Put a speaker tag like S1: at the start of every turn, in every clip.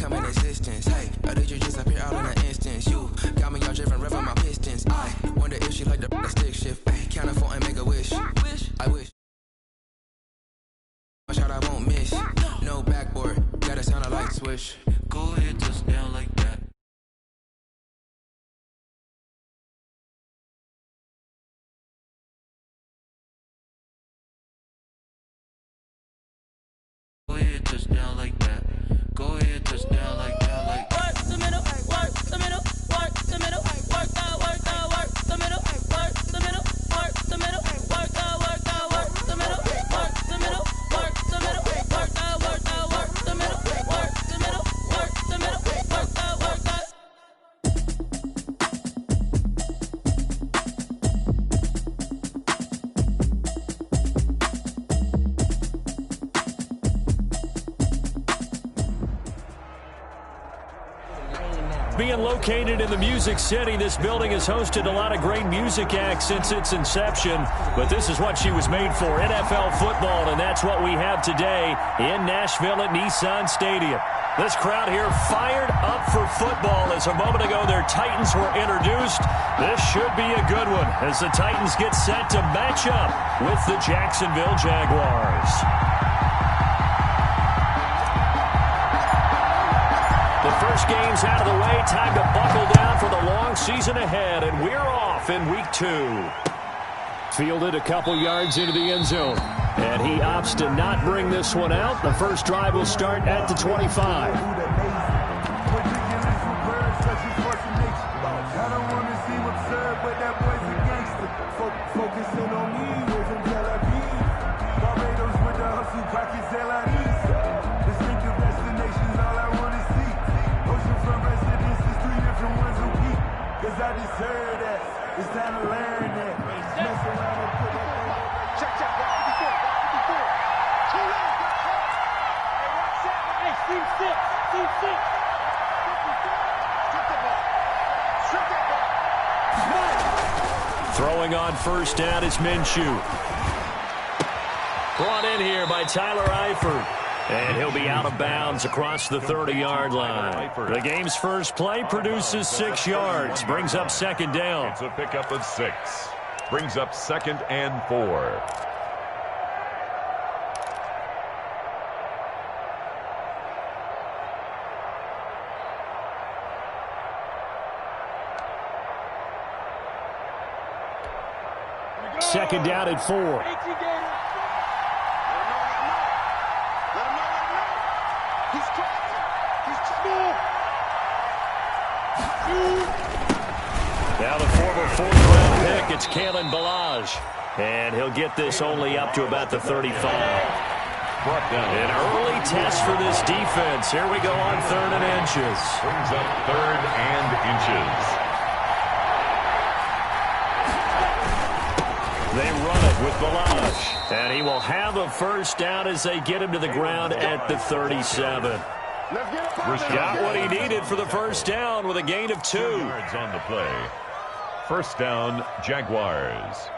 S1: come in existence. Hey, or did you just appear out in an instance? You got me all driven, revving my pistons. I wonder if she like the stick shift. Ay, count a 4 and make a wish. I wish. A shot I won't miss. No backboard, gotta sound a light switch. Go ahead, just down like that. Go ahead, just down like that. Go ahead, just down like that. Like work the middle, work the middle, work the middle, work the middle, work the middle, work the middle, work the middle, work the middle, work the middle, work the middle, work the middle, work the middle, work the middle, work the.
S2: Being located in the Music City, this building has hosted a lot of great music acts since its inception, but this is what she was made for, NFL football, and that's what we have today in Nashville at Nissan Stadium. This crowd here fired up for football as a moment ago their Titans were introduced. This should be a good one as the Titans get set to match up with the Jacksonville Jaguars. The first game's out of the way. Time to buckle down for the long season ahead, and we're off in week 2. Fielded a couple yards into the end zone, and he opts to not bring this one out. The first drive will start at the 25.
S3: I just heard that. It's time to learn that. Mess around and put that thing. Check. 2 lanes. Hey, watch that. Hey, seam 6. Strip that ball.
S2: Throwing on first down is Minshew. Brought in here by Tyler Eifert. And he'll be out of bounds across the 30-yard line. The game's first play produces 6 yards. Brings up second down.
S4: It's a pickup of 6. Brings up 2nd and 4.
S2: Second down at 4. Now the former 4th-round pick, it's Kalen Ballage. And he'll get this only up to about the 35. An early test for this defense. Here we go on 3rd and inches.
S4: Brings up 3rd and inches.
S2: They run it with Ballage. And he will have a first down as they get him to the ground at the 37. Got what he needed for the first down with a gain of 2.
S4: 2 yards on the play. First down, Jaguars.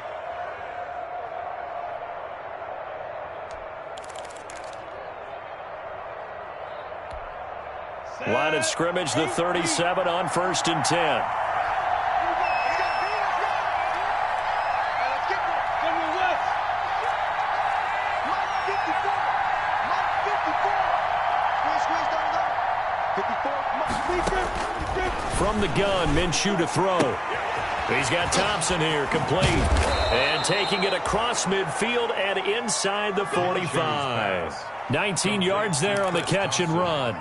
S2: Line of scrimmage, the 37 on 1st and 10. From the gun, Minshew to throw. He's got Thompson here, complete. And taking it across midfield and inside the 45. 19 yards there on the catch and run.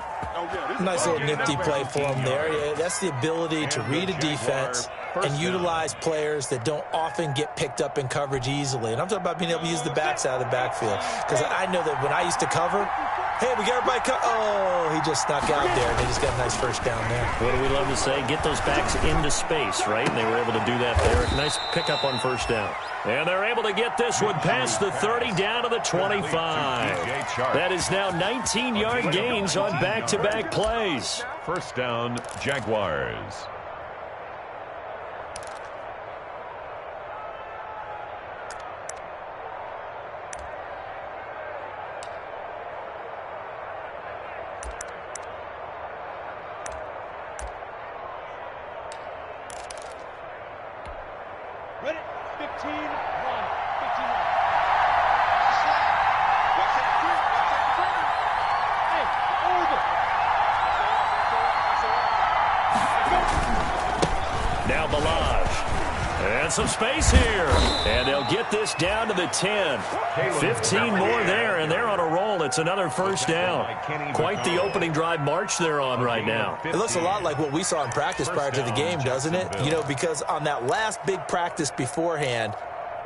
S5: Nice little nifty play for him there. Yeah, that's the ability to read a defense and utilize players that don't often get picked up in coverage easily. And I'm talking about being able to use the backs out of the backfield. Because I know that when I used to cover, hey, we got everybody oh, he just snuck out there, and they just got a nice first down there.
S2: What do we love to say? Get those backs into space, right? And they were able to do that there. Nice pickup on first down. And they're able to get this one past the 30 down to the 25. That is now 19-yard gains on back-to-back plays.
S4: First down, Jaguars.
S2: Now Balaj. And some space here. And they'll get this down to the 10. 15 more there, and they're on a roll. It's another first down. Quite the opening drive march they're on right now.
S5: It looks a lot like what we saw in practice prior to the game, doesn't it? You know, because on that last big practice beforehand,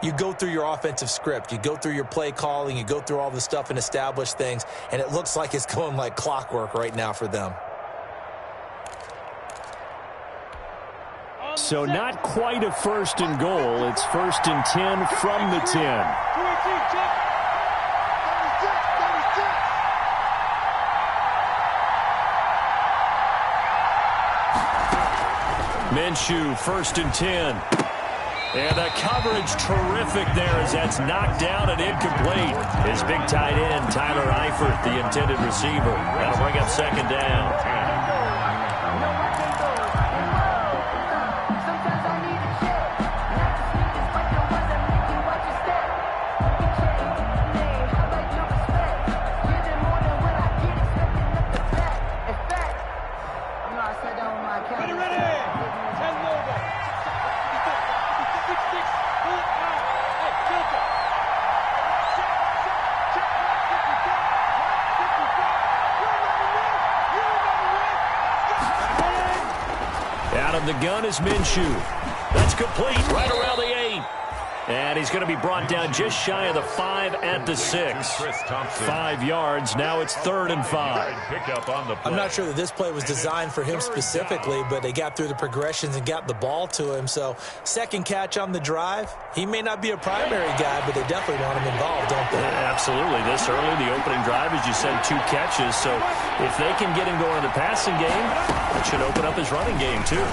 S5: you go through your offensive script. You go through your play calling. You go through all the stuff and establish things, and it looks like it's going like clockwork right now for them.
S2: So not quite a first and goal. It's first and 10 from the 10. Minshew, first and 10. And the coverage terrific there as that's knocked down and incomplete. His big tight end, Tyler Eifert, the intended receiver. That'll bring up second down. The gun is Minshew. That's complete right around the 8. And he's going to be brought down just shy of the 5 at the 6. 5 yards. Now it's 3rd and 5.
S5: I'm not sure that this play was designed for him specifically, but they got through the progressions and got the ball to him. So second catch on the drive. He may not be a primary guy, but they definitely want him involved, don't they?
S2: Absolutely. This early, the opening drive, as you said, 2 catches. So if they can get him going in the passing game, it should open up his running game too.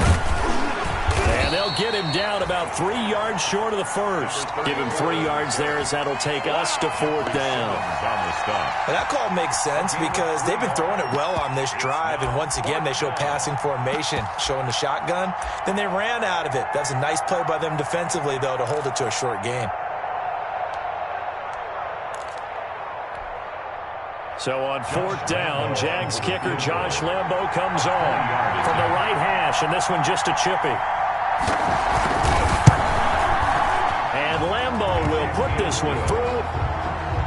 S2: And they'll get him down about 3 yards short of the first. Give him 3 yards there as that'll take us to 4th down.
S5: Well, that call makes sense because they've been throwing it well on this drive, and once again they show passing formation, showing the shotgun. Then they ran out of it. That's a nice play by them defensively, though, to hold it to a short game.
S2: So on 4th down, Jags kicker Josh Lambo comes on from the right hash, and this one just a chippy. And Lambo will put this one through.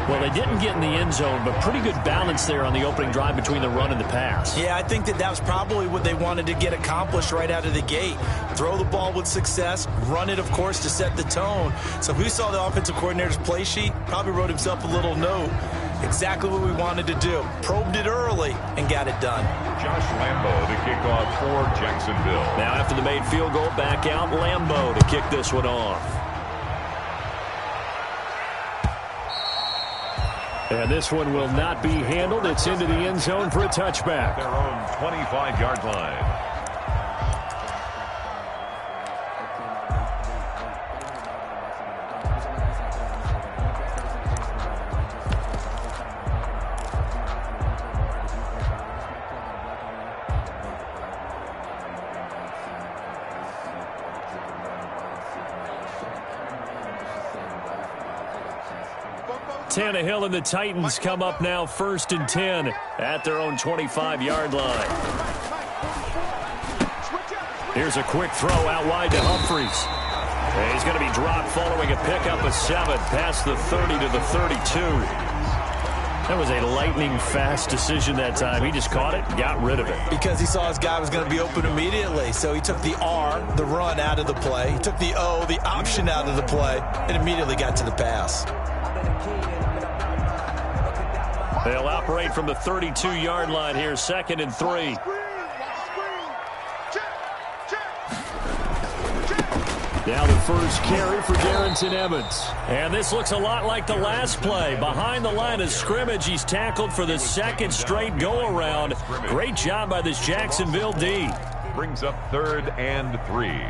S2: Well, they didn't get in the end zone, but pretty good balance there on the opening drive between the run and the pass.
S5: Yeah, I think that was probably what they wanted to get accomplished right out of the gate. Throw the ball with success, run it, of course, to set the tone. So who saw the offensive coordinator's play sheet? Probably wrote himself a little note. Exactly what we wanted to do. Probed it early and got it done.
S4: Josh Lambo to kick off for Jacksonville.
S2: Now after the made field goal, back out Lambo to kick this one off. And this one will not be handled. It's into the end zone for a touchback.
S4: Their own 25-yard line.
S2: Tannehill and the Titans come up now 1st and 10 at their own 25-yard line. Here's a quick throw out wide to Humphries. And he's going to be dropped following a pickup of 7 past the 30 to the 32. That was a lightning-fast decision that time. He just caught it, got rid of it.
S5: Because he saw his guy was going to be open immediately. So he took the R, the run, out of the play. He took the O, the option, out of the play, and immediately got to the pass.
S2: They'll operate from the 32-yard line here, 2nd and 3. Now the first carry for Darrington Evans. And this looks a lot like the last play. Behind the line of scrimmage, he's tackled for the 2nd straight go-around. Great job by this Jacksonville D.
S4: Brings up 3rd and 3.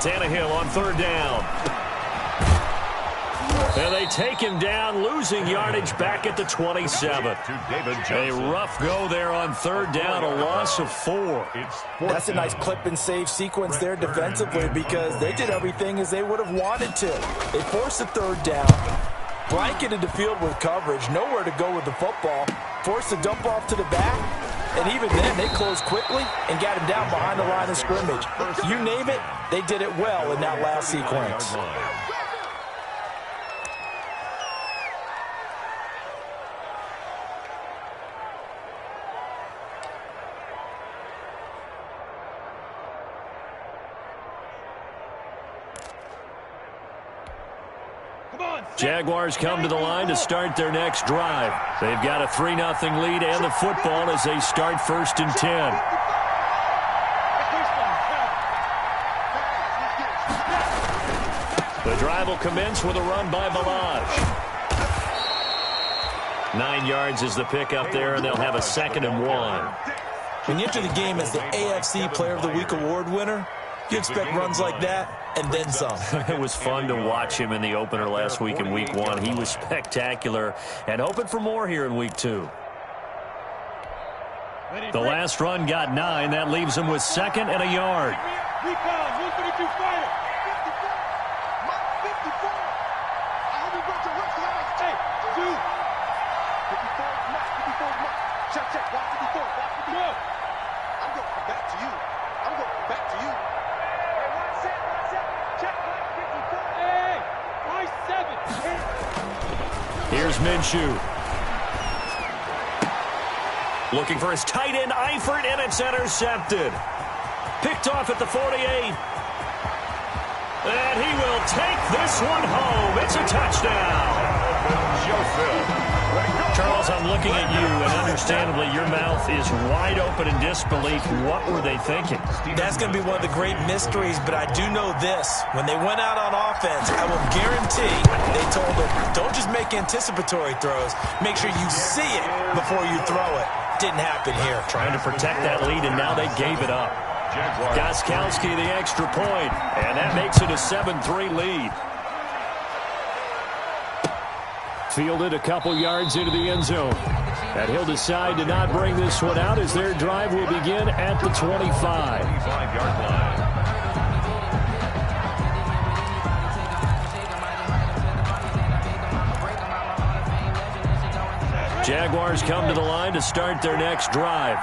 S2: Tannehill on third down. And they take him down, losing yardage back at the 27. A rough go there on third down, a loss of 4.
S5: That's a nice clip and save sequence there defensively because they did everything as they would have wanted to. They forced a third down, blanketed the field with coverage, nowhere to go with the football, forced a dump off to the back, and even then they closed quickly and got him down behind the line of scrimmage. You name it, they did it well in that last sequence.
S2: Jaguars come to the line to start their next drive. They've got a 3-0 lead and the football as they start 1st and 10. The drive will commence with a run by Balaj. 9 yards is the pickup there, and they'll have a 2nd and 1.
S5: When you enter the game as the AFC Player of the Week award winner, you expect runs like that and then some.
S2: It was fun to watch him in the opener last week in Week 1. He was spectacular and hoping for more here in Week 2. The last run got 9. That leaves him with 2nd and a yard. Here's Minshew. Looking for his tight end, Eifert, and it's intercepted. Picked off at the 48. And he will take this one home. It's a touchdown. Charles, I'm looking at you, and understandably, your mouth is wide open in disbelief. What were they thinking?
S5: That's going to be one of the great mysteries, but I do know this. When they went out on offense, I will guarantee they told them, don't just make anticipatory throws. Make sure you see it before you throw it. Didn't happen here.
S2: Trying to protect that lead, and now they gave it up. Gostkowski the extra point, and that makes it a 7-3 lead. Fielded a couple yards into the end zone. And he'll decide to not bring this one out as their drive will begin at the 25-yard line. Jaguars come to the line to start their next drive.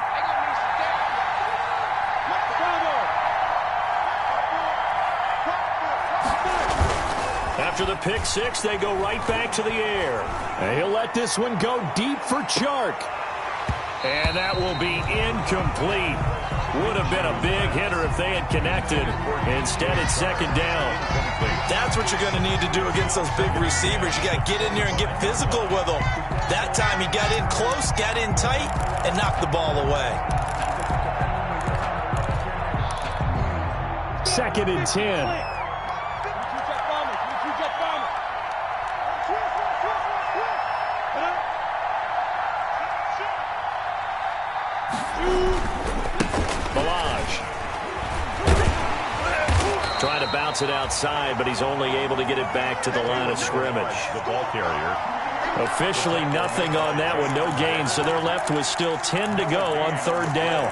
S2: After the pick six, they go right back to the air. And he'll let this one go deep for Chark. And that will be incomplete. Would have been a big hitter if they had connected. Instead, it's 2nd down.
S5: That's what you're going to need to do against those big receivers. You got to get in there and get physical with them. That time he got in close, got in tight, and knocked the ball away.
S2: 2nd and 10. Trying to bounce it outside, but he's only able to get it back to the line of scrimmage.
S4: The ball carrier.
S2: Officially nothing on that one, no gain, so they're left with still 10 to go on 3rd down.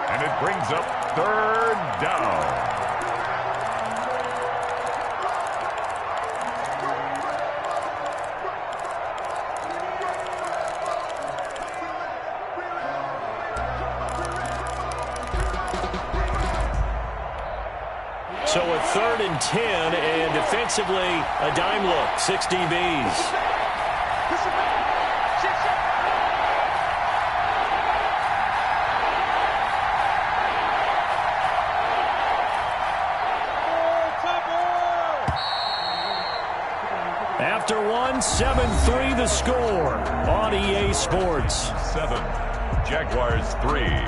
S4: And it brings up 3rd down.
S2: So a 3rd and 10, and defensively, a dime look, 6 DBs. After one, 7-3 the score on EA Sports.
S4: 7, Jaguars 3.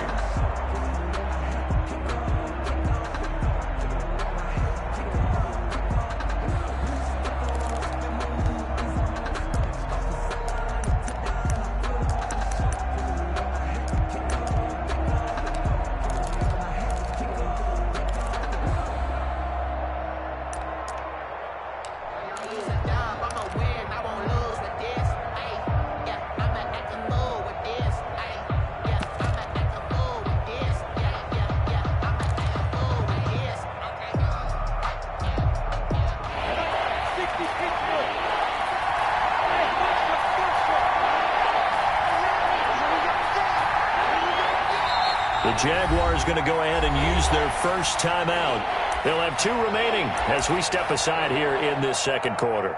S2: Jaguars going to go ahead and use their first timeout. They'll have 2 remaining as we step aside here in this second quarter.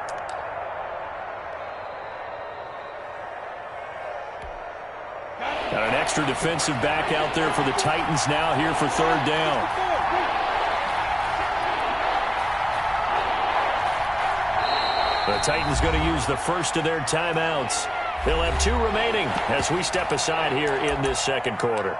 S2: Got an extra defensive back out there for the Titans now here for third down. The Titans going to use the first of their timeouts. They'll have 2 remaining as we step aside here in this second quarter.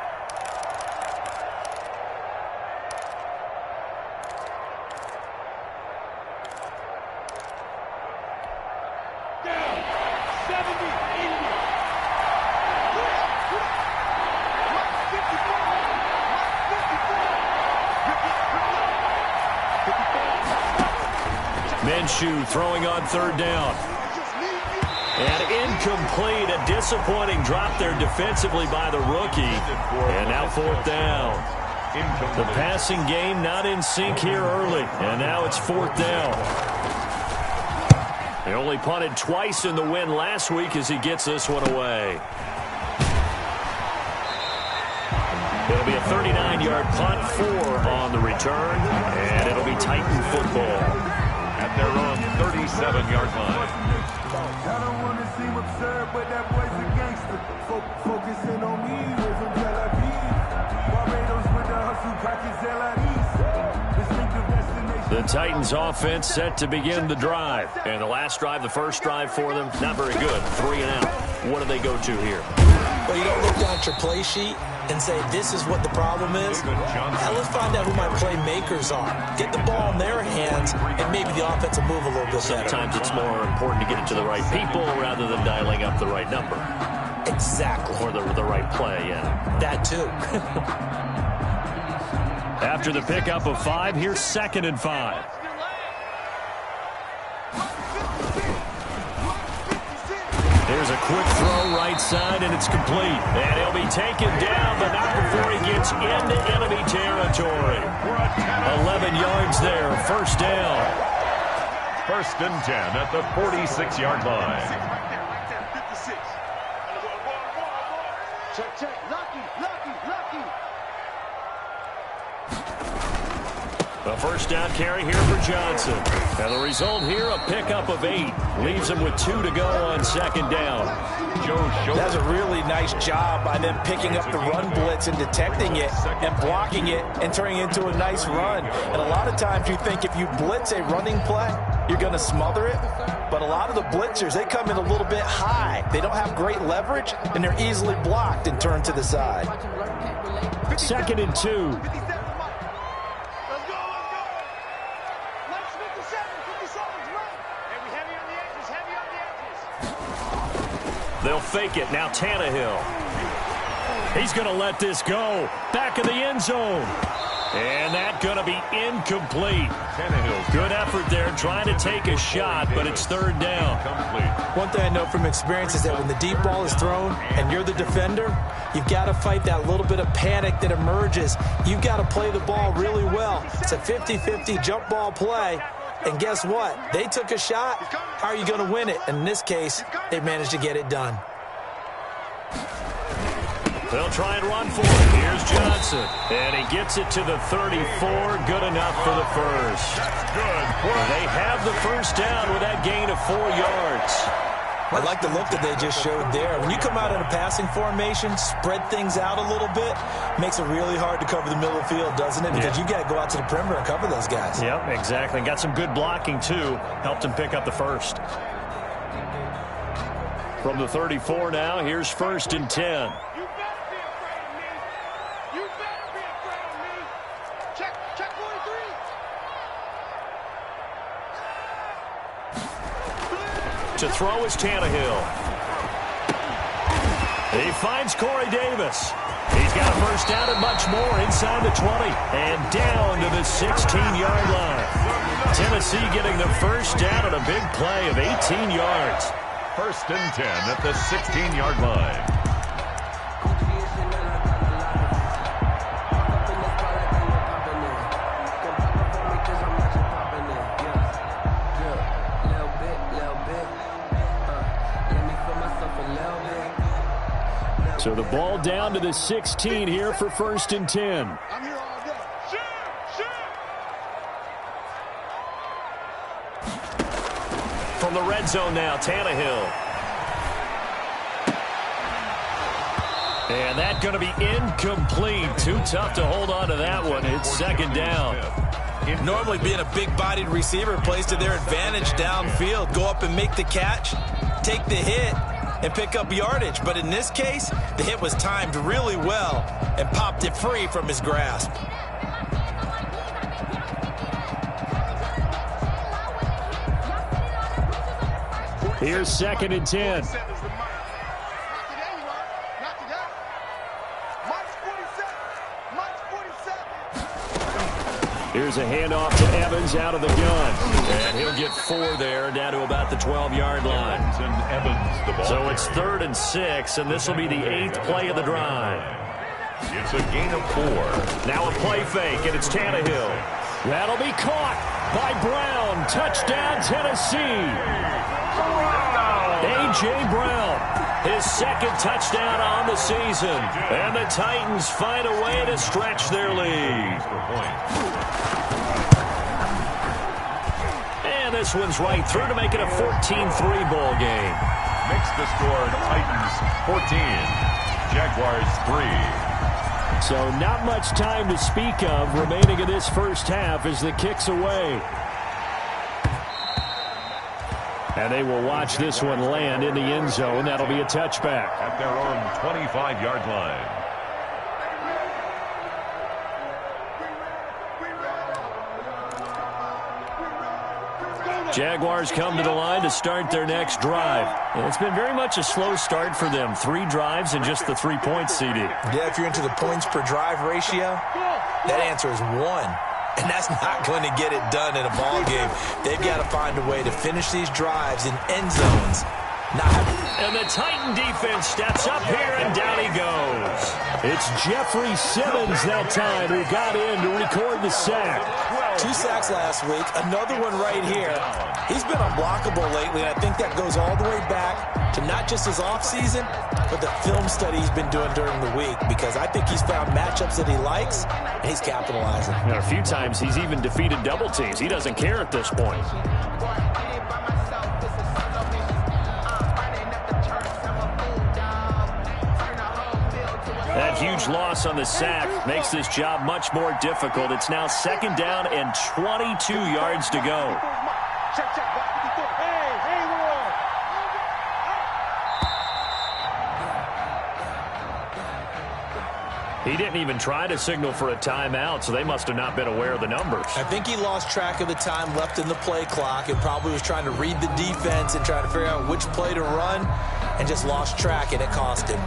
S2: Minshew throwing on third down. And incomplete. A disappointing drop there defensively by the rookie. And now fourth down. The passing game not in sync here early. And now it's fourth down. They only punted twice in the win last week as he gets this one away. It'll be a 39-yard punt, 4 on the return. And it'll be Titan football
S4: at their own 37-yard line.
S3: I don't want to seem absurd, but that boy's a gangster. Focusing on me, we're from Tel Aviv. Barbados with the hustle, pockets Distinctive destination.
S2: The Titans offense set to begin the drive. And the last drive, the first drive for them, not very good. 3 and out. What do they go to here?
S5: Well, you don't look down at your play sheet and say, this is what the problem is. Now let's find out who my playmakers are. Get the ball in their hands, and maybe the offense will move a little bit better.
S2: Sometimes it's more important to get it to the right people rather than dialing up the right number.
S5: Exactly.
S2: Or the right play, yeah.
S5: That too.
S2: After the pickup of 5, here's 2nd and 5. There's a quick throw right side, and it's complete. And he'll be taken down, but not before he gets into enemy territory. 11 yards there, first down.
S4: 1st and 10 at the 46-yard line.
S3: Check. Lucky.
S2: A first down carry here for Johnson. And the result here, a pickup of 8. Leaves him with 2 to go on 2nd down.
S5: That's a really nice job by them picking up the run blitz and detecting it and blocking it and turning it into a nice run. And a lot of times you think if you blitz a running play, you're going to smother it. But a lot of the blitzers, they come in a little bit high. They don't have great leverage, and they're easily blocked and turned to the side.
S2: 2nd and 2. They'll fake it. Now Tannehill. He's going to let this go. Back of the end zone. And that's going to be incomplete.
S4: Tannehill's
S2: good effort there trying to take a shot, but it's 3rd down.
S5: One thing I know from experience is that when the deep ball is thrown and you're the defender, you've got to fight that little bit of panic that emerges. You've got to play the ball really well. It's a 50-50 jump ball play. And guess what? They took a shot. How are you going to win it? And in this case, they managed to get it done.
S2: They'll try and run for it. Here's Johnson. And he gets it to the 34. Good enough for the first.
S4: Good.
S2: They have the first down with that gain of 4 yards.
S5: I like the look that they just showed there. When you come out in a passing formation, spread things out a little bit, makes it really hard to cover the middle of the field, doesn't it? Because you got to go out to the perimeter and cover those guys.
S2: Yep, exactly. Got some good blocking, too. Helped him pick up the first. From the 34 now, here's 1st and 10. To throw is Tannehill. He finds Corey Davis. He's got a first down and much more inside the 20 and down to the 16-yard line. Tennessee getting the first down on a big play of 18 yards.
S4: 1st and 10 at the 16-yard line.
S2: So the ball down to the 16 here for 1st and 10.
S3: I'm here all day.
S2: From the red zone now, Tannehill. And that's going to be incomplete. Too tough to hold on to that one. It's 2nd down.
S5: Normally being a big-bodied receiver plays to their advantage downfield. Go up and make the catch, take the hit, and pick up yardage. But in this case, the hit was timed really well and popped it free from his grasp.
S2: Here's 2nd and 10. Here's a handoff to Evans out of the gun. And he'll get 4 there, down to about the 12-yard line. So it's 3rd and 6, and this will be the 8th play of the drive.
S4: It's a gain of 4.
S2: Now a play fake, and it's Tannehill. That'll be caught by Brown. Touchdown, Tennessee. A.J. Brown, his 2nd touchdown on the season. And the Titans find a way to stretch their lead. And this one's right through to make it a 14-3 ball game.
S4: Makes the score Titans 14, Jaguars 3.
S2: So not much time to speak of remaining in this first half as the kick's away. And they will watch this one land in the end zone. That'll be a touchback.
S4: At their own 25-yard line.
S2: Jaguars come to the line to start their next drive. And it's been very much a slow start for them. 3 drives and just the 3 points, CD.
S5: Yeah, if you're into the points per drive ratio, that answer is 1. And that's not going to get it done in a ball game. They've got to find a way to finish these drives in end zones.
S2: And the Titan defense steps up here, and down he goes. It's Jeffrey Simmons that time who got in to record the sack.
S5: 2 sacks last week, another one right here. He's been unblockable lately, and I think that goes all the way back to not just his offseason, but the film study he's been doing during the week, because I think he's found matchups that he likes, and he's capitalizing.
S2: A few times he's even defeated double teams. He doesn't care at this point. That huge loss on the sack makes this job much more difficult. It's now 2nd down and 22 yards to go. He didn't even try to signal for a timeout, so they must have not been aware of the numbers.
S5: I think he lost track of the time left in the play clock and probably was trying to read the defense and trying to figure out which play to run and just lost track, and it cost him.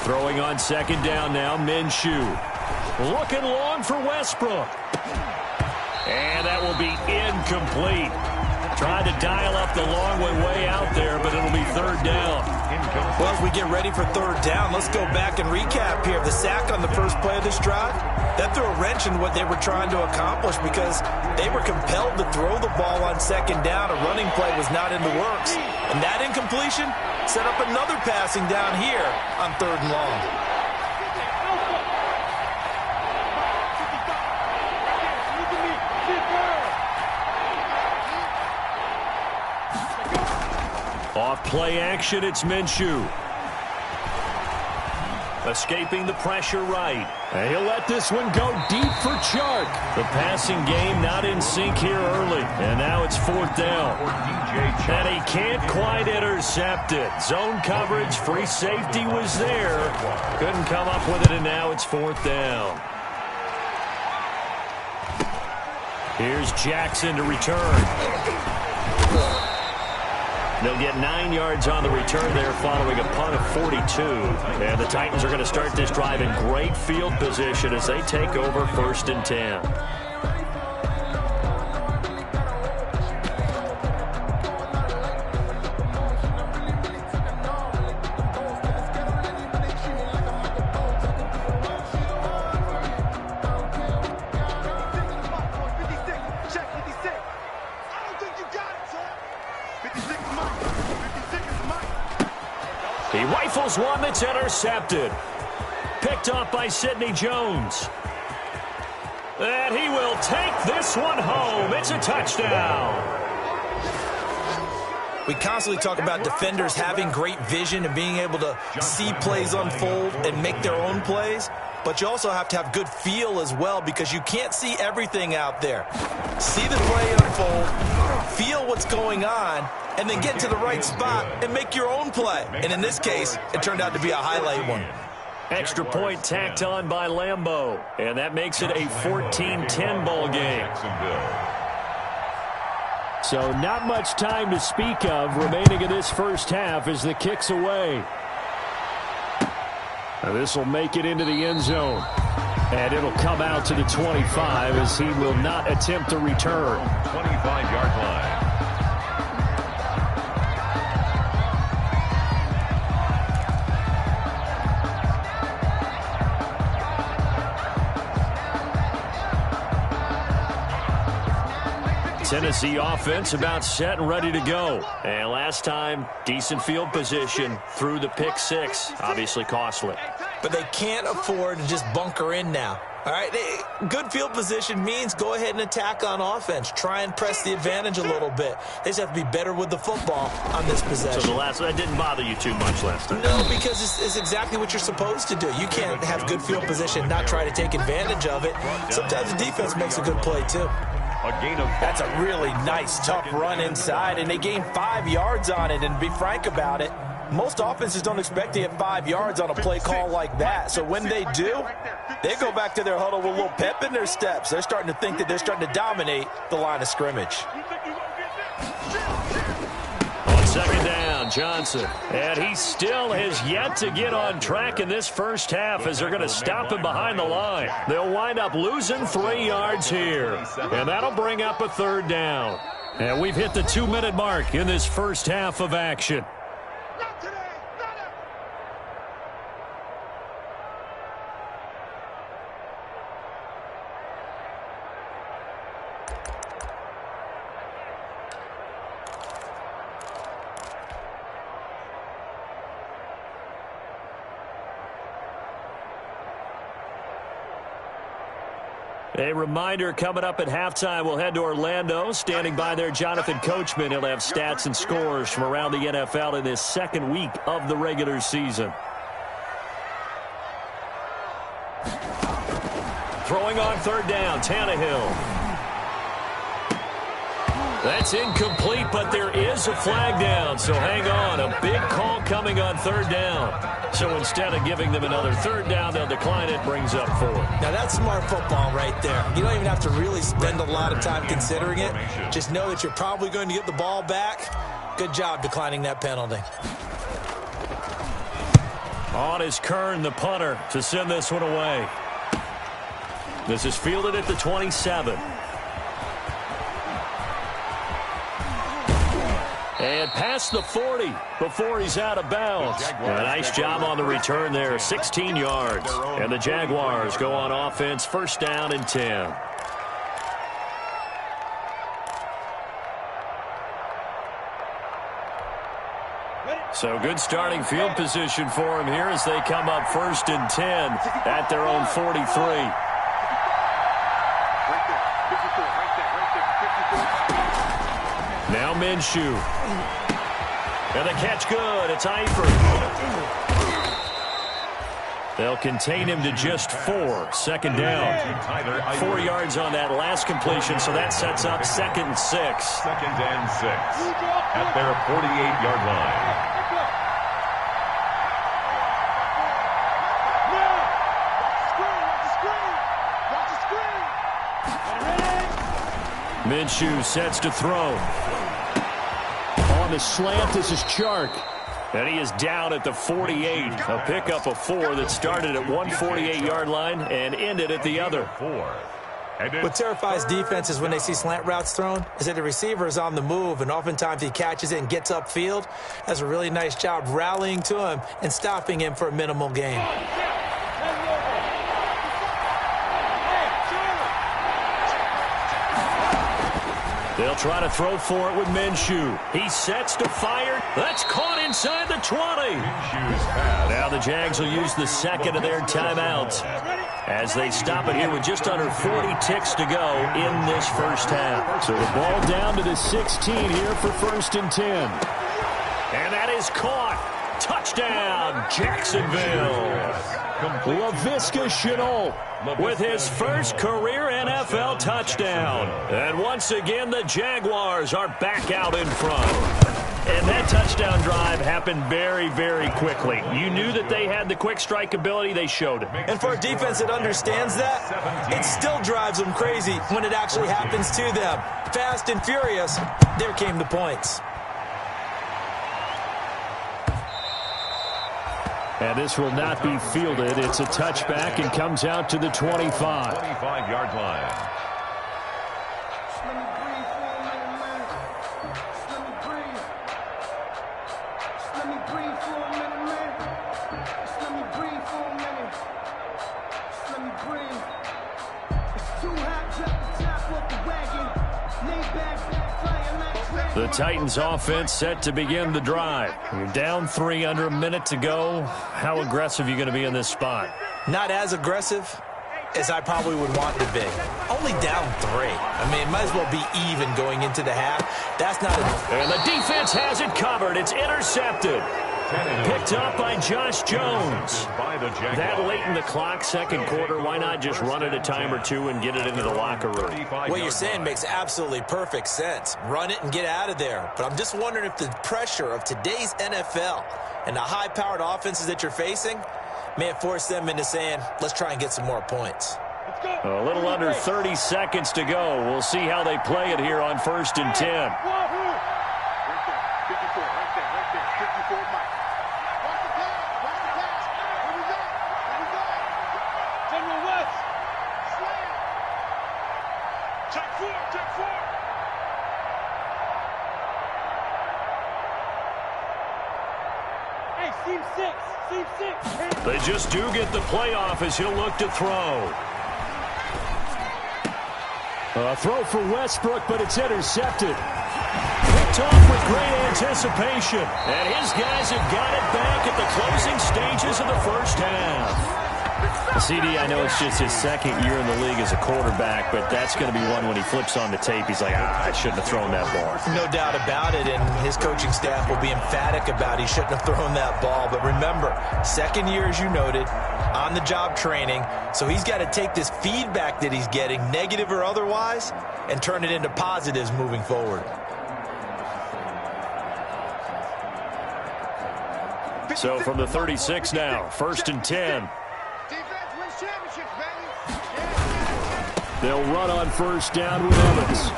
S2: Throwing on 2nd down now, Minshew. Looking long for Westbrook. And that will be incomplete. Trying to dial up the long way out there, but it'll be 3rd down.
S5: Well, as we get ready for 3rd down, let's go back and recap here. The sack on the first play of this drive, that threw a wrench in what they were trying to accomplish because they were compelled to throw the ball on 2nd down. A running play was not in the works. And that incompletion set up another passing down here on 3rd and long.
S2: Off play action, it's Minshew. Escaping the pressure right. And he'll let this one go deep for Chark. The passing game not in sync here early. And now it's 4th down. And he can't quite intercept it. Zone coverage, free safety was there. Couldn't come up with it, and now it's 4th down. Here's Jackson to return. They'll get 9 yards on the return there following a punt of 42. And the Titans are going to start this drive in great field position as they take over 1st and 10. He rifles one that's intercepted. Picked off by Sidney Jones. And he will take this one home. It's a touchdown.
S5: We constantly talk about defenders having great vision and being able to see plays unfold and make their own plays. But you also have to have good feel as well because you can't see everything out there. See the play unfold, feel what's going on, and then get to the right spot and make your own play. And in this case, it turned out to be a highlight one.
S2: Extra point tacked on by Lambeau. And that makes it a 14-10 ball game. So not much time to speak of remaining in this first half as the kick's away. Now this will make it into the end zone. And it'll come out to the 25 as he will not attempt a return.
S4: 25-yard line.
S2: Tennessee offense about set and ready to go. And last time, decent field position through the pick six. Obviously costly.
S5: But they can't afford to just bunker in now. All right, good field position means go ahead and attack on offense. Try and press the advantage a little bit. They just have to be better with the football on this possession.
S2: So that didn't bother you too much last time?
S5: No, because it's exactly what you're supposed to do. You can't have good field position, not try to take advantage of it. Sometimes the defense makes a good play, too.
S6: That's a really nice, tough run inside, and they gained 5 yards on it. And to be frank about it, most offenses don't expect to get 5 yards on a play call like that. So when they do, they go back to their huddle with a little pep in their steps. They're starting to think that they're starting to dominate the line of scrimmage.
S2: On second down, Johnson. And he still has yet to get on track in this first half as they're going to stop him behind the line. They'll wind up losing 3 yards here. And that'll bring up a third down. And we've hit the 2-minute mark in this first half of action. A reminder, coming up at halftime, we'll head to Orlando. Standing by there, Jonathan Coachman. He'll have stats and scores from around the NFL in this second week of the regular season. Throwing on third down, Tannehill. That's incomplete, but there is a flag down, so hang on. A big call coming on third down. So instead of giving them another third down, they'll decline it, brings up 4.
S5: Now that's smart football right there. You don't even have to really spend a lot of time considering it. Just know that you're probably going to get the ball back. Good job declining that penalty.
S2: On is Kern, the punter, to send this one away. This is fielded at the 27. And past the 40 before he's out of bounds. A nice job on the return there, 16 yards. And the Jaguars go on offense, first down and 10. So good starting field position for him here as they come up first and 10 at their own 43. Now Minshew. And the catch good. It's Eifert. They'll contain him to just 4. Second down. 4 yards on that last completion, so that sets up 2nd and 6.
S4: 2nd and 6 at their 48-yard line.
S2: Minshew sets to throw. On on the slant. This is Chark. And he is down at the 48. A pickup of 4 that started at one 48-yard line and ended at the other.
S5: What terrifies defenses when they see slant routes thrown is that the receiver is on the move, and oftentimes he catches it and gets upfield. Does a really nice job rallying to him and stopping him for a minimal gain.
S2: They'll try to throw for it with Minshew. He sets to fire. That's caught inside the 20. Now the Jags will use the second of their timeouts as they stop it here with just under 40 ticks to go in this first half.
S7: So the ball down to the 16 here for 1st and 10.
S2: And that is caught. Touchdown, Jacksonville.
S7: Laviska Shenault
S2: with his first career NFL touchdown. And once again, the Jaguars are back out in front. And that touchdown drive happened very, very quickly. You knew that they had the quick strike ability. They showed it.
S5: And for a defense that understands that, it still drives them crazy when it actually happens to them. Fast and furious, there came the points.
S7: And this will not be fielded. It's a touchback and comes out to the 25.
S4: 25-yard line.
S2: The Titans offense set to begin the drive. You're down 3 under a minute to go. How aggressive are you going to be in this spot?
S5: Not as aggressive as I probably would want to be. Only down 3. I mean, it might as well be even going into the half. That's not enough.
S2: And the defense has it covered. It's intercepted. Picked up by Josh Jones. That late in the clock, second quarter, why not just run it a time or two and get it into the locker room?
S5: What you're saying makes absolutely perfect sense. Run it and get out of there. But I'm just wondering if the pressure of today's NFL and the high-powered offenses that you're facing may have forced them into saying, let's try and get some more points.
S2: A little under 30 seconds to go. We'll see how they play it here on 1st and 10. They just do get the playoff as he'll look to throw.
S7: A throw for Westbrook, but it's intercepted. Picked off with great anticipation.
S2: And his guys have got it back at the closing stages of the first half. CD, I know it's just his second year in the league as a quarterback, but that's going to be one when he flips on the tape. He's like, I shouldn't have thrown that ball.
S5: No doubt about it, and his coaching staff will be emphatic about he shouldn't have thrown that ball. But remember, second year, as you noted, on-the-job training, so he's got to take this feedback that he's getting, negative or otherwise, and turn it into positives moving forward.
S2: So from the 36 now, 1st and 10.
S7: They'll run on 1st down with Evans.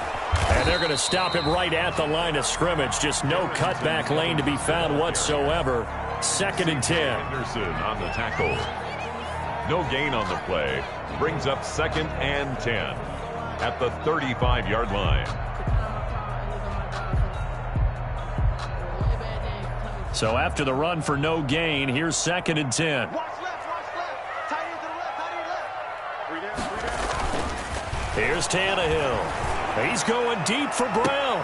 S2: And they're going to stop him right at the line of scrimmage. Just no cutback lane to be found whatsoever. 2nd and 10.
S4: Anderson on the tackle. No gain on the play. Brings up 2nd and 10 at the 35-yard line.
S2: So after the run for no gain, here's 2nd and 10. Here's Tannehill. He's going deep for Brown.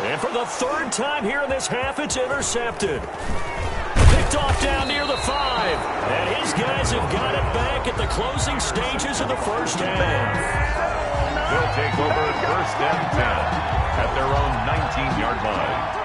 S2: And for the 3rd time here in this half, it's intercepted. Picked off down near the 5. And his guys have got it back at the closing stages of the first half.
S4: They'll take over 1st and 10 at their own 19-yard line.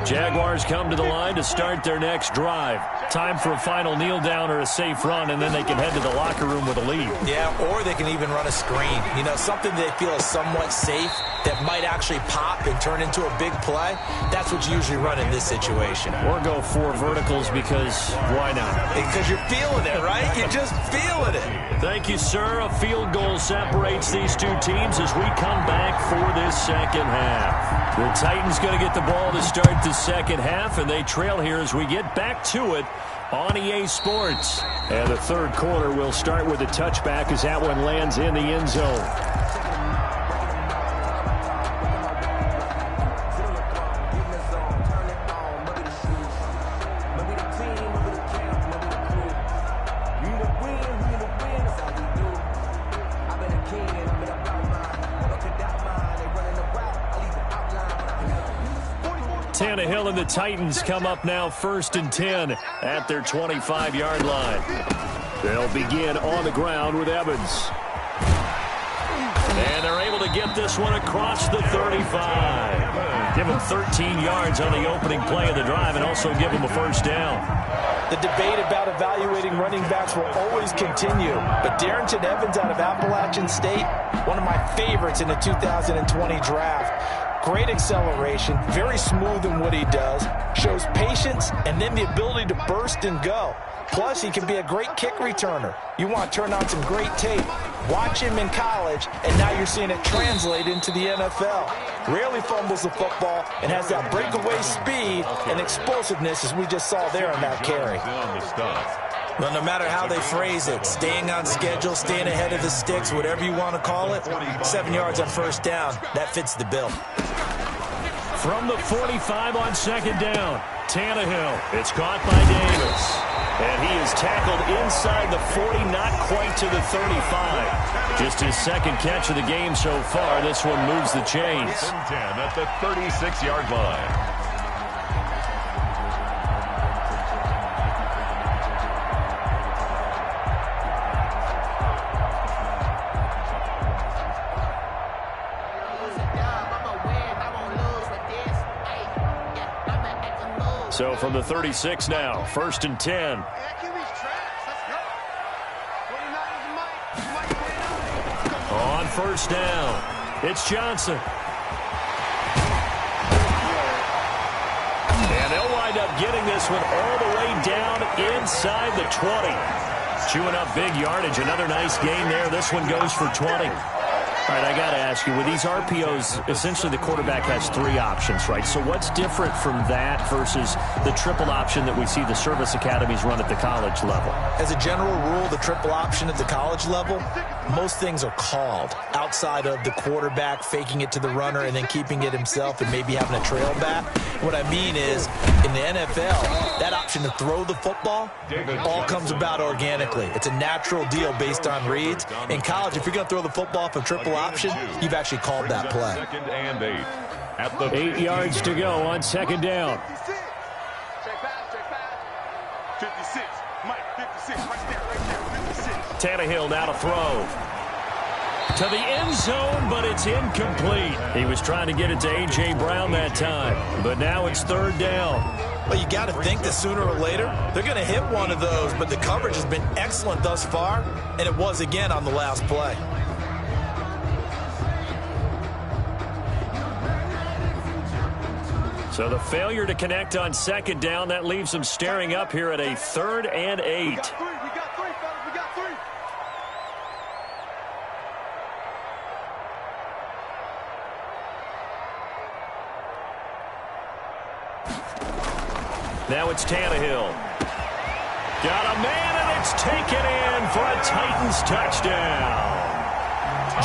S2: Jaguars come to the line to start their next drive. Time for a final kneel down or a safe run, and then they can head to the locker room with a lead.
S5: Yeah, or they can even run a screen. You know, something they feel is somewhat safe that might actually pop and turn into a big play. That's what you usually run in this situation.
S2: Or go 4 verticals because why not?
S5: Because you're feeling it, right? You're just feeling it.
S2: Thank you, sir. A field goal separates these two teams as we come back for this second half. The Titans going to get the ball to start the second half, and they trail here as we get back to it on EA Sports. And the third quarter will start with a touchback as that one lands in the end zone. Tannehill and the Titans come up now 1st and 10 at their 25-yard line. They'll begin on the ground with Evans. And they're able to get this one across the 35. Give them 13 yards on the opening play of the drive and also give them a first down.
S6: The debate about evaluating running backs will always continue, but Darrington Evans out of Appalachian State, one of my favorites in the 2020 draft. Great acceleration, very smooth in what he does, shows patience, and then the ability to burst and go. Plus, he can be a great kick returner. You want to turn on some great tape. Watch him in college, and now you're seeing it translate into the NFL. Rarely fumbles the football and has that breakaway speed and explosiveness as we just saw there on that carry.
S5: Well, no matter how they phrase it, staying on schedule, staying ahead of the sticks, whatever you want to call it, 7 yards on first down, that fits the bill.
S2: From the 45 on second down, Tannehill. It's caught by Davis. And he is tackled inside the 40, not quite to the 35. Just his second catch of the game so far. This one moves the chains.
S4: 10 at the 36-yard line.
S2: So from the 36 now, 1st and 10. On first down, it's Johnson. And they'll wind up getting this one all the way down inside the 20. Chewing up big yardage. Another nice gain there. This one goes for 20. All right, I got to ask you, with these RPOs, essentially the quarterback has 3 options, right? So what's different from that versus the triple option that we see the service academies run at the college level?
S5: As a general rule, the triple option at the college level, most things are called outside of the quarterback faking it to the runner and then keeping it himself and maybe having a trail back. What I mean is, in the NFL, that option to throw the football all comes about organically. It's a natural deal based on reads. In college, if you're going to throw the football off a triple option, you've actually called that play.
S4: 2nd and 8. At the
S2: 8 yards to go on second down.
S3: 56. Mike, 56. Right there. 56.
S2: Tannehill now to throw. To the end zone, but it's incomplete. He was trying to get it to A.J. Brown that time, but now it's 3rd down.
S5: Well, you got to think that sooner or later, they're going to hit one of those, but the coverage has been excellent thus far, and it was again on the last play.
S2: So the failure to connect on second down, that leaves them staring up here at a 3rd and 8.
S3: We got 3, fellas. We got 3.
S2: Now it's Tannehill. Got a man, and it's taken in for a Titans touchdown.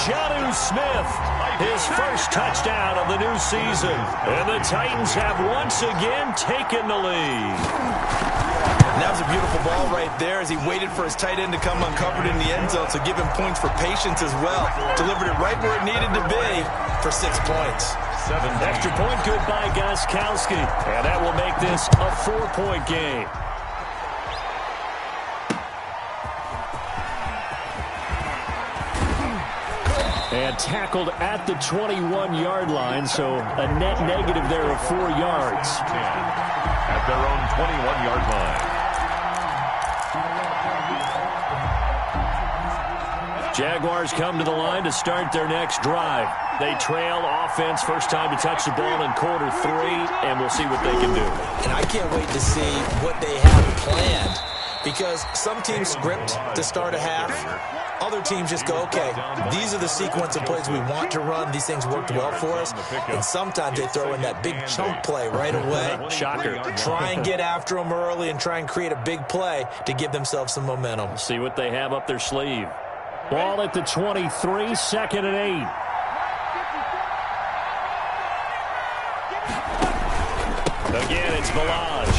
S2: Jonnu Smith, his first touchdown of the new season. And the Titans have once again taken the lead.
S6: And that was a beautiful ball right there as he waited for his tight end to come uncovered in the end zone, so give him points for patience as well. Delivered it right where it needed to be for 6 points.
S2: Extra point good by Gostkowski. And that will make this a 4-point game. And tackled at the 21-yard line, so a net negative there of 4 yards.
S4: At their own 21-yard line.
S2: Jaguars come to the line to start their next drive. They trail offense, first time to touch the ball in quarter 3, and we'll see what they can do.
S5: And I can't wait to see what they have planned, because some teams script to start a half. Other teams just go, okay, these are the sequence of plays we want to run. These things worked well for us. And sometimes they throw in that big chunk play right away.
S2: Shocker.
S5: Try and get after them early and try and create a big play to give themselves some momentum.
S2: See what they have up their sleeve. Ball at the 23, 2nd and 8. Again, it's Balaj.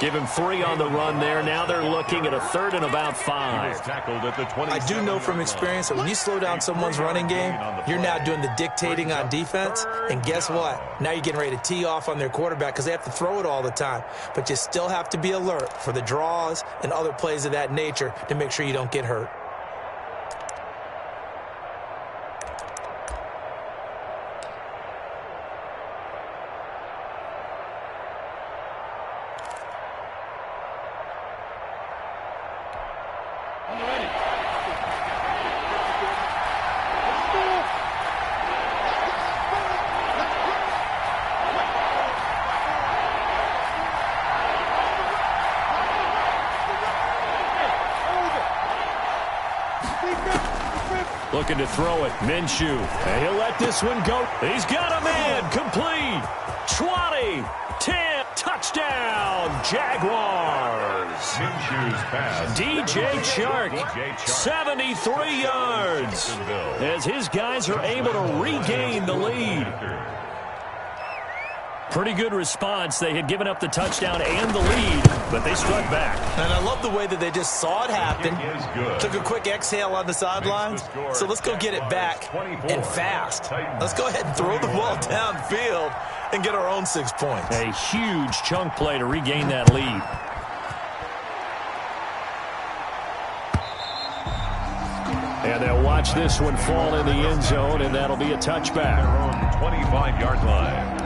S2: Give him 3 on the run there. Now they're looking at a 3rd and about 5.
S5: I do know from experience that when you slow down someone's running game, you're now doing the dictating on defense. And guess what? Now you're getting ready to tee off on their quarterback because they have to throw it all the time. But you still have to be alert for the draws and other plays of that nature to make sure you don't get hurt.
S2: Looking to throw it. Minshew. And he'll let this one go. He's got a man. Complete. 20. 10. Touchdown. Jaguars.
S4: Minshew's pass.
S2: DJ Chark. 73 yards. As his guys are able to regain the lead. Pretty good response. They had given up the touchdown and the lead, but they struck back.
S5: And I love the way that they just saw it happen. Took a quick exhale on the sidelines. So let's go get it back and fast. Let's go ahead and throw the ball downfield and get our own 6 points.
S2: A huge chunk play to regain that lead. And they'll watch this one fall in the end zone, and that'll be a touchback.
S4: Their own 25-yard line.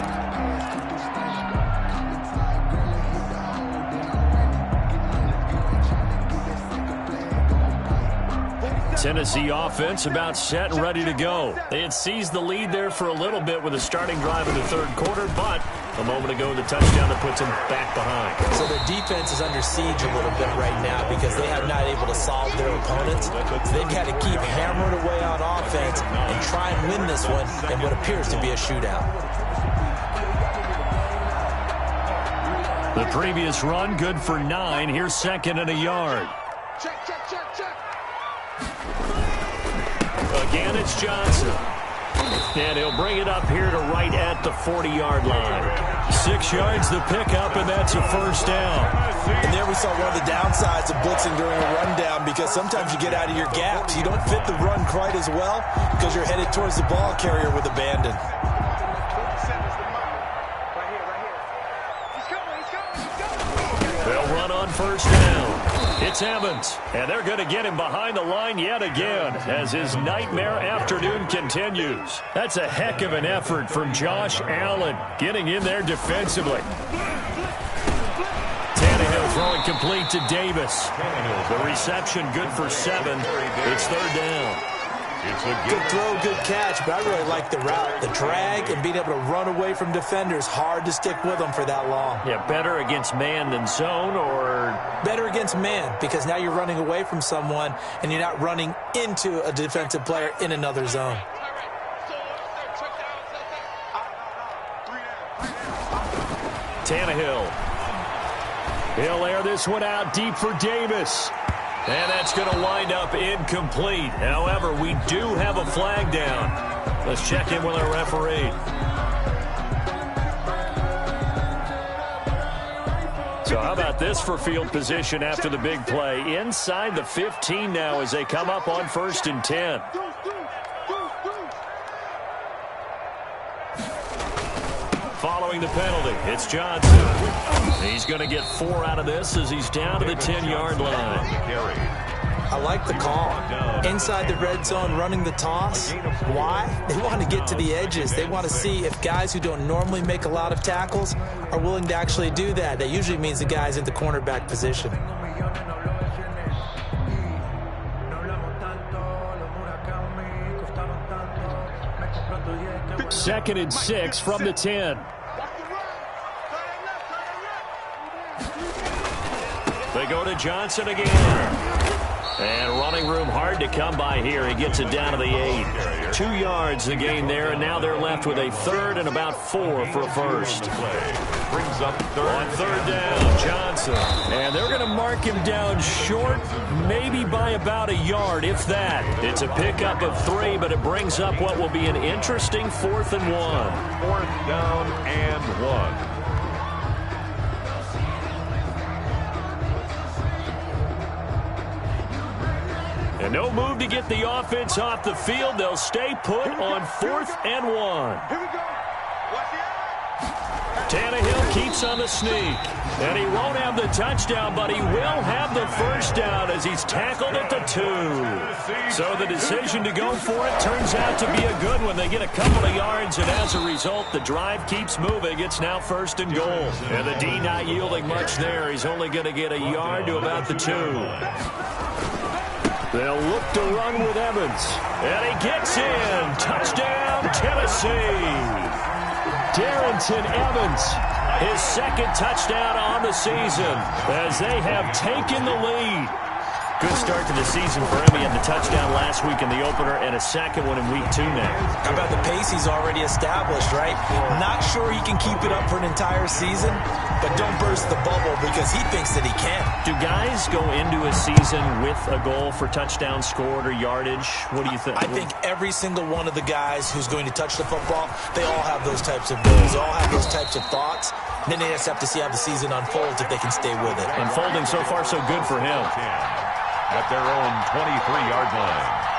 S2: Tennessee offense about set and ready to go. They had seized the lead there for a little bit with a starting drive in the 3rd quarter, but a moment ago the touchdown that puts them back behind.
S5: So their defense is under siege a little bit right now because they have not able to solve their opponents. So they've got to keep hammering away on offense and try and win this one in what appears to be a shootout.
S2: The previous run good for 9. Here's 2nd and a yard.
S3: Check.
S2: Again, it's Johnson. And he'll bring it up here to right at the 40-yard line. 6 yards the pickup, and that's a first down.
S5: And there we saw one of the downsides of blitzing during a rundown because sometimes you get out of your gaps. You don't fit the run quite as well because you're headed towards the ball carrier with abandon.
S2: They'll run on first down. It's Evans, and they're going to get him behind the line yet again as his nightmare afternoon continues. That's a heck of an effort from Josh Allen getting in there defensively. Tannehill throwing complete to Davis. The reception good for 7. It's 3rd down.
S5: Good throw, good catch, but I really like the route. The drag and being able to run away from defenders, hard to stick with them for that long.
S2: Yeah, better against man than zone, or?
S5: Better against man, because now you're running away from someone and you're not running into a defensive player in another zone.
S2: Tannehill. He'll air this one out deep for Davis. And that's going to wind up incomplete. However, we do have a flag down. Let's check in with our referee. So how about this for field position after the big play? Inside the 15 now as they come up on 1st and 10. Following the penalty, it's Johnson. He's going to get 4 out of this as he's down to the 10-yard line.
S5: I like the call. Inside the red zone, running the toss. Why? They want to get to the edges. They want to see if guys who don't normally make a lot of tackles are willing to actually do that. That usually means the guy's in the cornerback position.
S7: 2nd and 6 from the 10. They go to Johnson again. And running room hard to come by here. He gets it down to the 8. 2 yards the gain there, and now they're left with a 3rd and about 4 for a first.
S4: Brings up third.
S7: On 3rd down, Johnson. And they're going to mark him down short, maybe by about a yard, if that. It's a pickup of 3, but it brings up what will be an interesting 4th and 1.
S4: 4th down and 1.
S7: And no move to get the offense off the field. They'll stay put on 4th and 1.
S3: Here we go.
S7: Tannehill keeps on the sneak. And he won't have the touchdown, but he will have the first down as he's tackled at the 2. So the decision to go for it turns out to be a good one. They get a couple of yards, and as a result, the drive keeps moving. It's now 1st and goal. And the D not yielding much there. He's only going to get a yard to about the 2. They'll look to run with Evans. And he gets in. Touchdown, Tennessee. Darrington Evans, his 2nd touchdown on the season as they have taken the lead. Good start to the season for him. He had the touchdown last week in the opener and a 2nd one in week 2 now.
S5: How about the pace he's already established, right? Not sure he can keep it up for an entire season, but don't burst the bubble because he thinks that he can.
S7: Do guys go into a season with a goal for touchdown scored or yardage? What do you think?
S5: I think every single one of the guys who's going to touch the football, they all have those types of goals. They all have those types of thoughts. And then they just have to see how the season unfolds if they can stay with it.
S7: Unfolding so far so good for him.
S4: At their own 23-yard line.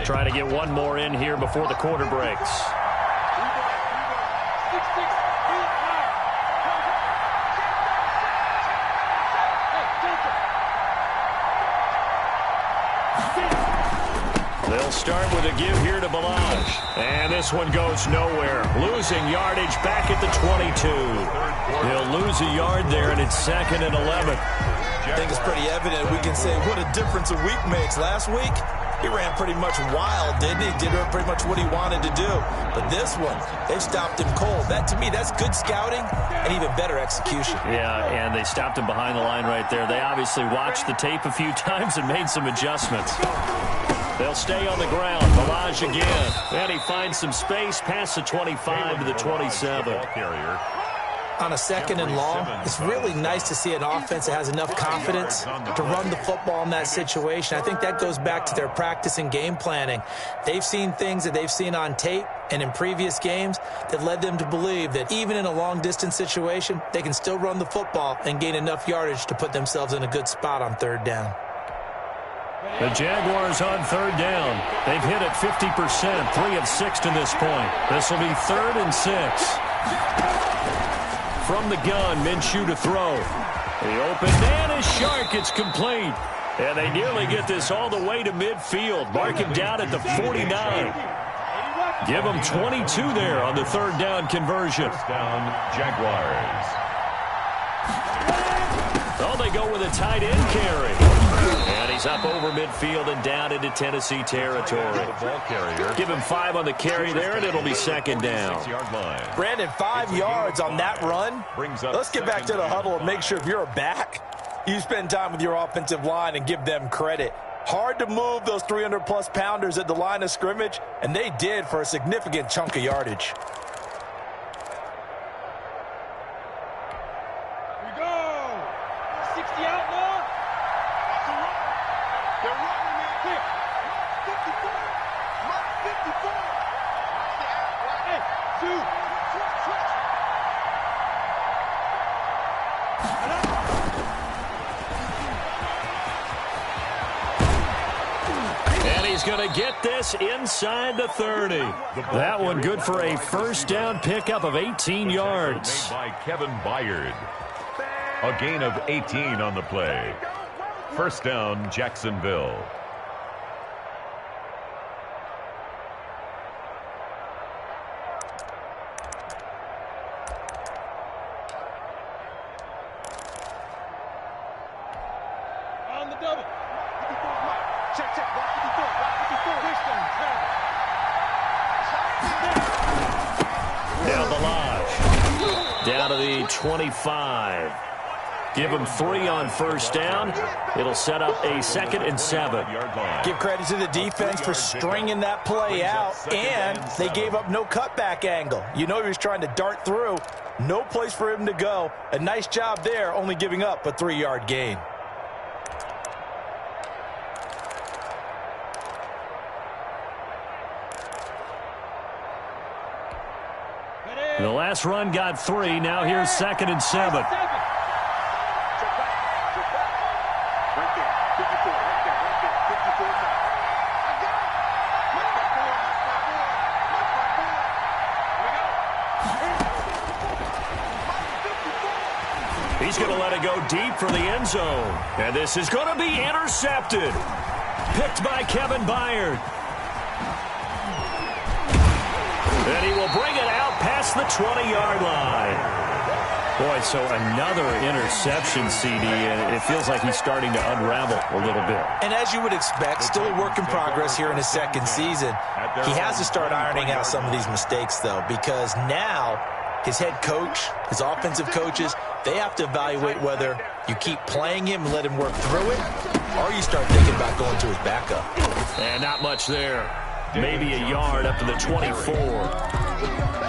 S7: Trying to get one more in here before the quarter breaks. They'll start with a give here to Balaj. And this one goes nowhere. Losing yardage back at the 22. He'll lose a yard there, and it's 2nd and 11.
S5: I think it's pretty evident. We can say what a difference a week makes. Last week, he ran pretty much wild, didn't he? Did pretty much what he wanted to do. But this one, they've stopped him cold. That, to me, that's good scouting and even better execution.
S7: Yeah, and they stopped him behind the line right there. They obviously watched the tape a few times and made some adjustments. They'll stay on the ground. Balaj again. And he finds some space past the 25 to the 27.
S5: On a 2nd and long, it's really nice to see an offense that has enough confidence to run the football in that situation. I think that goes back to their practice and game planning. They've seen things that they've seen on tape and in previous games that led them to believe that even in a long-distance situation, they can still run the football and gain enough yardage to put themselves in a good spot on 3rd down.
S7: The Jaguars on 3rd down. They've hit it 50%, 3 of 6 to this point. This will be 3rd and 6. From the gun, Minshew to throw. The open man is Shark. It's complete. And they nearly get this all the way to midfield. Mark him down at the 49. Give him 22 there on the 3rd down conversion.
S4: Down, Jaguars.
S7: Oh, they go with a tight end carry. And he's up over midfield and down into Tennessee territory. Give him 5 on the carry there, and it'll be 2nd down.
S6: Brandon, 5 yards on that run. Let's get back to the huddle and make sure if you're a back, you spend time with your offensive line and give them credit. Hard to move those 300-plus pounders at the line of scrimmage, and they did for a significant chunk of yardage.
S7: Going to get this inside the 30. That one good for a 1st down pickup of 18 yards.
S4: Made by Kevin Byard. A gain of 18 on the play. 1st down, Jacksonville.
S2: Down the Lodge. Down to the 25. Give them 3 on first down. It'll set up a 2nd and 7.
S6: Give credit to the defense for stringing that play out, and they gave up no cutback angle. You know he was trying to dart through. No place for him to go. A nice job there, only giving up a 3-yard gain.
S2: The last run got 3. Now here's 2nd and 7. He's going to let it go deep for the end zone. And this is going to be intercepted. Picked by Kevin Byard. And he will bring it out past the 20-yard line. Boy, so another interception, CD, and it feels like he's starting to unravel a little bit.
S6: And as you would expect, still a work in progress here in his 2nd season. He has to start ironing out some of these mistakes, though, because now his head coach, his offensive coaches, they have to evaluate whether you keep playing him and let him work through it, or you start thinking about going to his backup.
S2: And not much there. Maybe a yard up to the 24.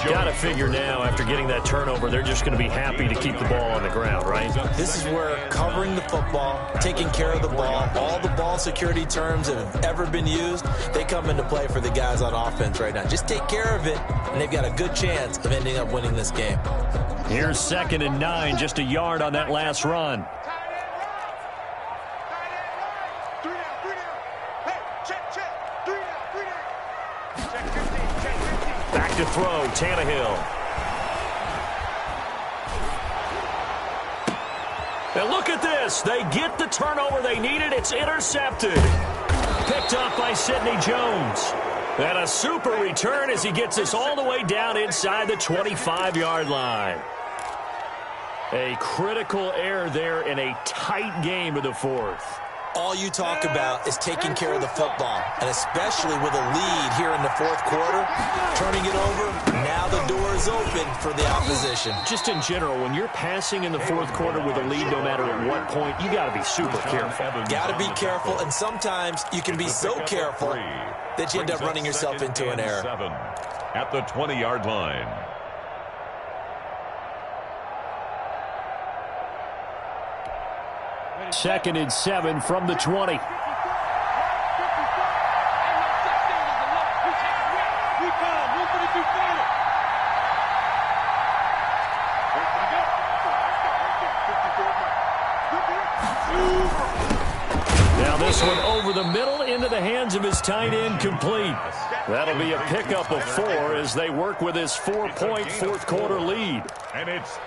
S2: Got to figure now, after getting that turnover, they're just going to be happy to keep the ball on the ground, right?
S6: This is where covering the football, taking care of the ball, all the ball security terms that have ever been used, they come into play for the guys on offense right now. Just take care of it, and they've got a good chance of ending up winning this game.
S2: Here's 2nd and 9, just a yard on that last run. Back to throw, Tannehill. And look at this. They get the turnover they needed. It's intercepted. Picked up by Sidney Jones. And a super return as he gets us all the way down inside the 25-yard line. A critical error there in a tight game of the 4th.
S6: All you talk about is taking care of the football, and especially with a lead here in the 4th quarter, turning it over, now the door is open for the opposition.
S2: Just in general, when you're passing in the 4th quarter with a lead, no matter at what point, you got to be super careful.
S6: Got to be careful, and sometimes you can be so careful that you end up running yourself into an error.
S4: At the 20-yard line.
S2: Second and 7 from the 20. Now this one over the middle into the hands of his tight end, complete. That'll be a pickup of 4 as they work with his 4-point 4th quarter lead.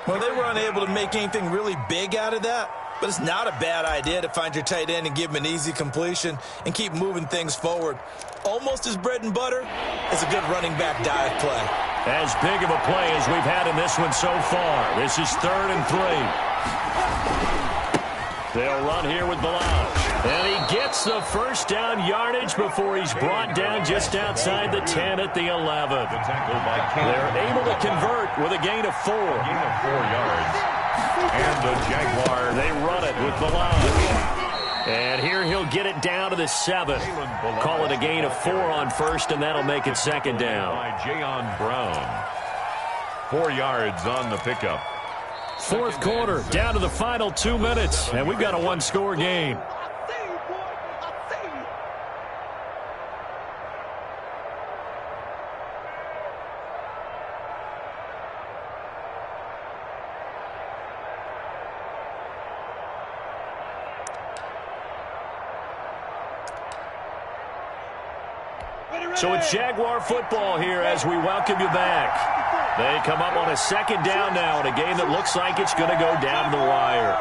S6: Well, they were unable to make anything really big out of that. But it's not a bad idea to find your tight end and give him an easy completion and keep moving things forward. Almost his bread and butter is a good running back dive play.
S2: As big of a play as we've had in this one so far. This is 3rd and 3. They'll run here with Balaj. And he gets the first down yardage before he's brought down just outside the 10 at the 11. They're able to convert with a gain of 4.
S4: Gain of 4 yards. And the Jaguars,
S2: they run it with Balaj. And here he'll get it down to the 7. Call it a gain of 4 on first, and that'll make it 2nd down.
S4: By Jayon Brown. 4 yards on the pickup.
S2: 4th quarter, down to the final 2 minutes, and we've got a 1-score game. So it's Jaguar football here as we welcome you back. They come up on a 2nd down now in a game that looks like it's going to go down to the wire.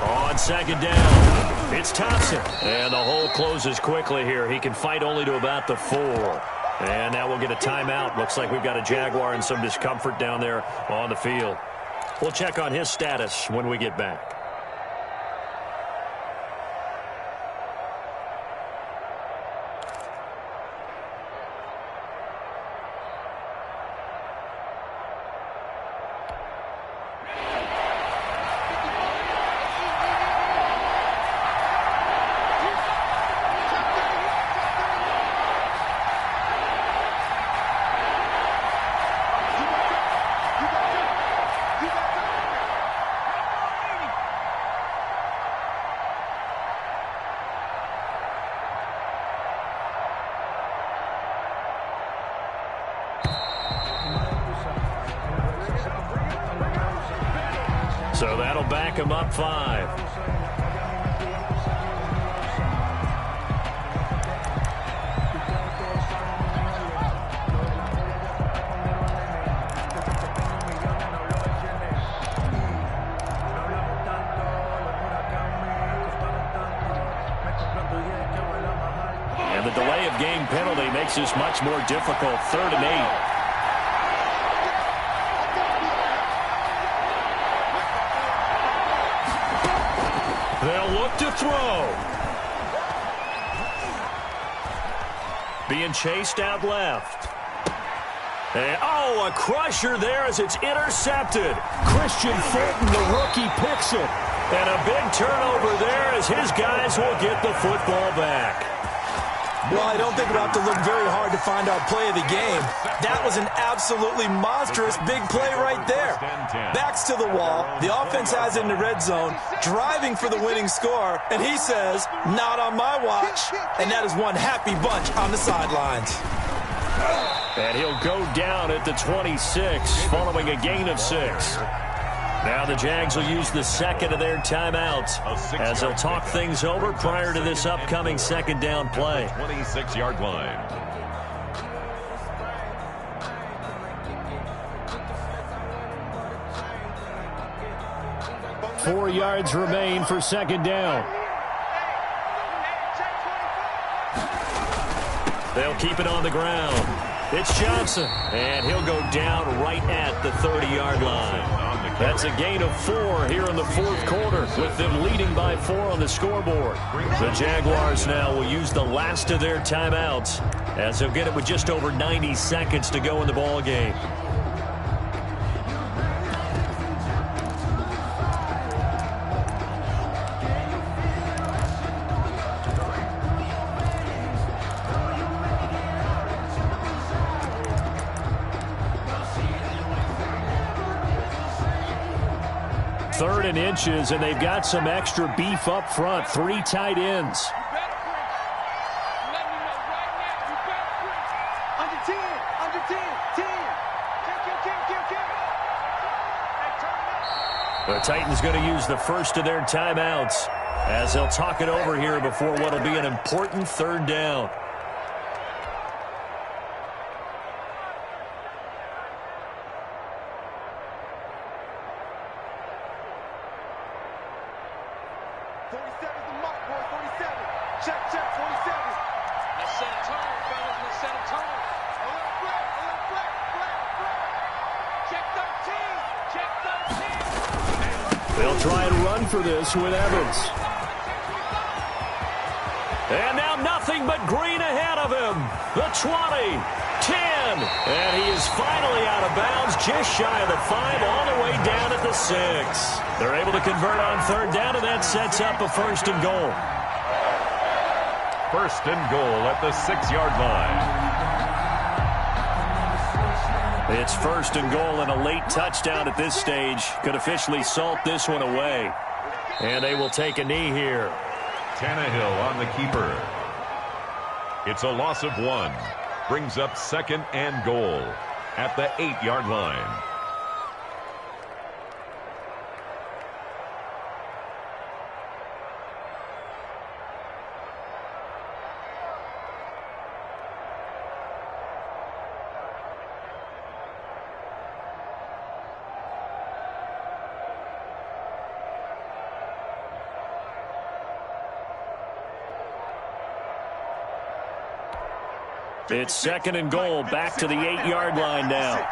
S2: On 2nd down, it's Thompson. And the hole closes quickly here. He can fight only to about the 4. And now we'll get a timeout. Looks like we've got a Jaguar and some discomfort down there on the field. We'll check on his status when we get back. So that'll back him up 5. And the delay of game penalty makes this much more difficult. 3rd and 8. They'll look to throw. Being chased out left. And, a crusher there as it's intercepted. Christian Fulton, the rookie, picks it. And a big turnover there as his guys will get the football back.
S6: Well, I don't think we'll have to look very hard to find our play of the game. That was an absolutely monstrous big play right there. Backs to the wall. The offense has it in the red zone, driving for the winning score. And he says, not on my watch. And that is one happy bunch on the sidelines.
S2: And he'll go down at the 26, following a gain of 6. Now the Jags will use the second of their timeouts as they'll talk things over prior to this upcoming second down play.
S4: 26-yard line.
S7: Four yards remain for second down.
S2: They'll keep it on the ground. It's Johnson, and he'll go down right at the 30-yard line. That's a gain of 4 here in the fourth quarter, with them leading by 4 on the scoreboard. The Jaguars now will use the last of their timeouts as they'll get it with just over 90 seconds to go in the ball game.
S7: Third and inches, and they've got some extra beef up front. 3 tight ends.
S2: The Titans going to use the first of their timeouts as they'll talk it over here before what will be an important third down.
S7: They'll try and run for this with Evans.
S2: And now nothing but green ahead of him. The 20, 10, and he is finally out of bounds, just shy of the 5, all the way down at the 6. They're able to convert on third down, and that sets up a 1st and goal.
S4: 1st and goal at the 6-yard line.
S2: It's 1st and goal, and a late touchdown at this stage could officially salt this one away. And they will take a knee here.
S4: Tannehill on the keeper. It's a loss of 1. Brings up 2nd and goal at the 8-yard line.
S2: It's second and goal, back to the 8-yard line now.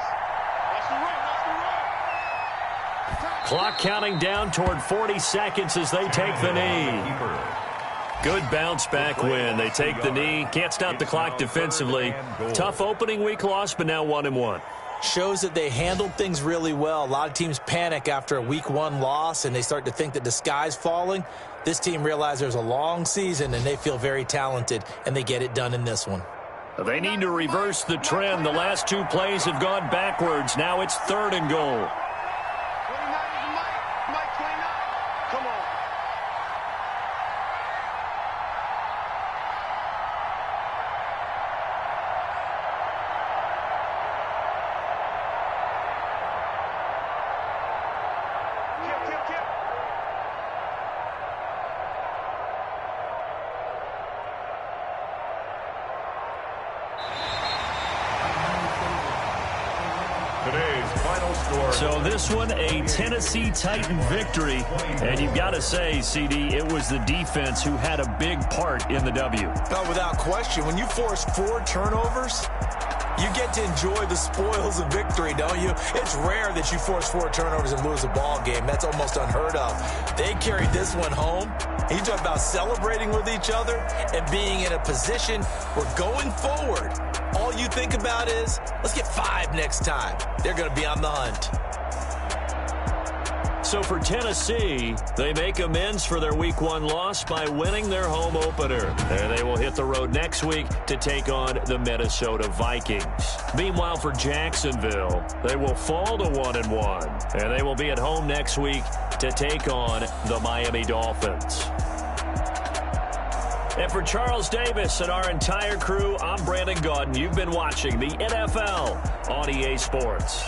S2: Clock counting down toward 40 seconds as they take the knee. Good bounce-back win. They take the knee. Can't stop the clock defensively. Tough opening week loss, but now 1-1.
S5: Shows that they handled things really well. A lot of teams panic after a week 1 loss, and they start to think that the sky's falling. This team realizes there's a long season, and they feel very talented, and they get it done in this one.
S2: They need to reverse the trend. The last 2 plays have gone backwards. Now it's third and goal. So this one, a Tennessee Titan victory. And you've got to say, CD, it was the defense who had a big part in the W.
S6: Oh, without question. When you force 4 turnovers, you get to enjoy the spoils of victory, don't you? It's rare that you force 4 turnovers and lose a ball game. That's almost unheard of. They carried this one home. You talk about celebrating with each other and being in a position where going forward, all you think about is, let's get 5 next time. They're going to be on the hunt.
S2: So for Tennessee, they make amends for their Week 1 loss by winning their home opener. And they will hit the road next week to take on the Minnesota Vikings. Meanwhile, for Jacksonville, they will fall to 1-1. And they will be at home next week to take on the Miami Dolphins. And for Charles Davis and our entire crew, I'm Brandon Gaudin. You've been watching the NFL on EA Sports.